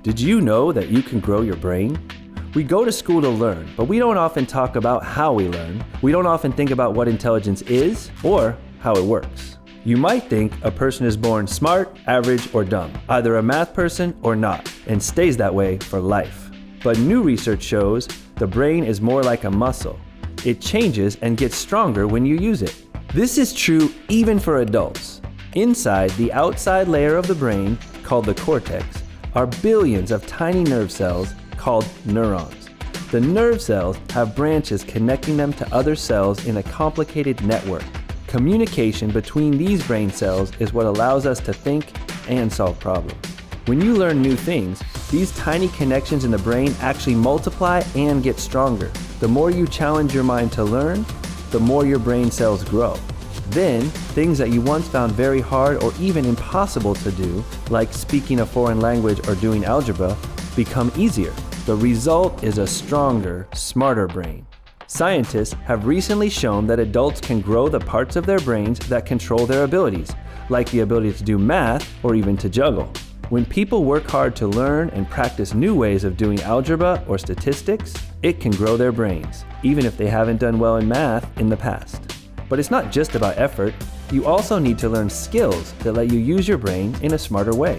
Did you know that you can grow your brain? We go to school to learn, but we don't often talk about how we learn. We don't often think about what intelligence is or how it works. You might think a person is born smart, average, or dumb, either a math person or not, and stays that way for life. But new research shows the brain is more like a muscle. It changes and gets stronger when you use it. This is true even for adults. Inside the outside layer of the brain, called the cortex, are billions of tiny nerve cells called neurons. The nerve cells have branches connecting them to other cells in a complicated network. Communication between these brain cells is what allows us to think and solve problems. When you learn new things, these tiny connections in the brain actually multiply and get stronger. The more you challenge your mind to learn, the more your brain cells grow. Then, things that you once found very hard or even impossible to do, like speaking a foreign language or doing algebra, become easier. The result is a stronger, smarter brain. Scientists have recently shown that adults can grow the parts of their brains that control their abilities, like the ability to do math or even to juggle. When people work hard to learn and practice new ways of doing algebra or statistics, it can grow their brains, even if they haven't done well in math in the past. But it's not just about effort. You also need to learn skills that let you use your brain in a smarter way.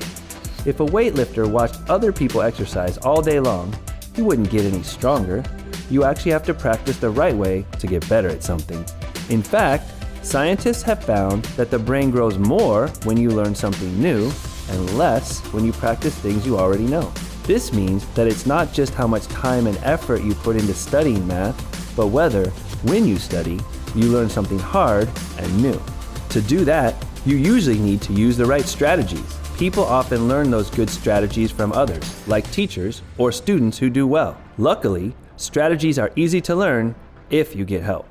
If a weightlifter watched other people exercise all day long, he wouldn't get any stronger. You actually have to practice the right way to get better at something. In fact, scientists have found that the brain grows more when you learn something new and less when you practice things you already know. This means that it's not just how much time and effort you put into studying math, but whether, when you study, you learn something hard and new. To do that, you usually need to use the right strategies. People often learn those good strategies from others, like teachers or students who do well. Luckily, strategies are easy to learn if you get help.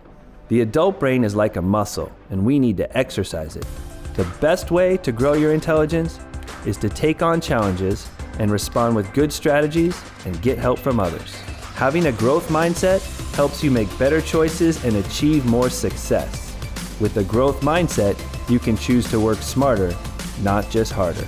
The adult brain is like a muscle, and we need to exercise it. The best way to grow your intelligence is to take on challenges and respond with good strategies and get help from others. Having a growth mindset helps you make better choices and achieve more success. With a growth mindset, you can choose to work smarter, not just harder.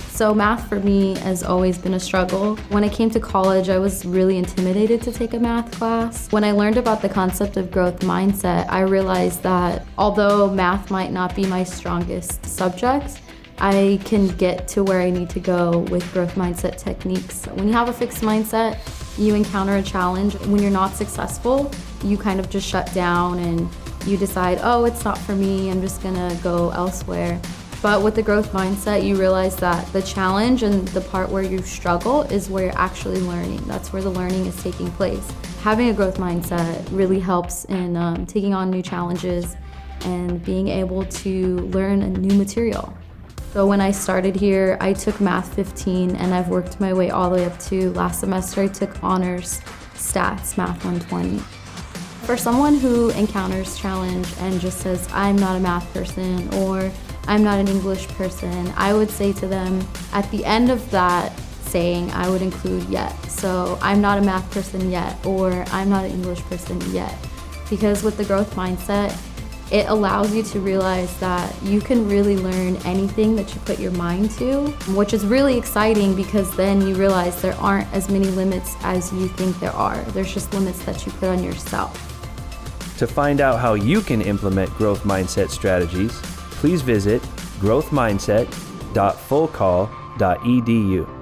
So math for me has always been a struggle. When I came to college, I was really intimidated to take a math class. When I learned about the concept of growth mindset, I realized that although math might not be my strongest subject, I can get to where I need to go with growth mindset techniques. When you have a fixed mindset, you encounter a challenge. When you're not successful, you kind of just shut down and you decide, oh, it's not for me, I'm just gonna go elsewhere. But with the growth mindset, you realize that the challenge and the part where you struggle is where you're actually learning. That's where the learning is taking place. Having a growth mindset really helps in taking on new challenges and being able to learn a new material. So when I started here, I took Math 15 and I've worked my way all the way up to last semester I took honors stats, Math 120. For someone who encounters challenge and just says, I'm not a math person or I'm not an English person, I would say to them, at the end of that saying, I would include yet. So I'm not a math person yet, or I'm not an English person yet. Because with the growth mindset, it allows you to realize that you can really learn anything that you put your mind to, which is really exciting because then you realize there aren't as many limits as you think there are. There's just limits that you put on yourself. To find out how you can implement growth mindset strategies, please visit growthmindset.fullcall.edu.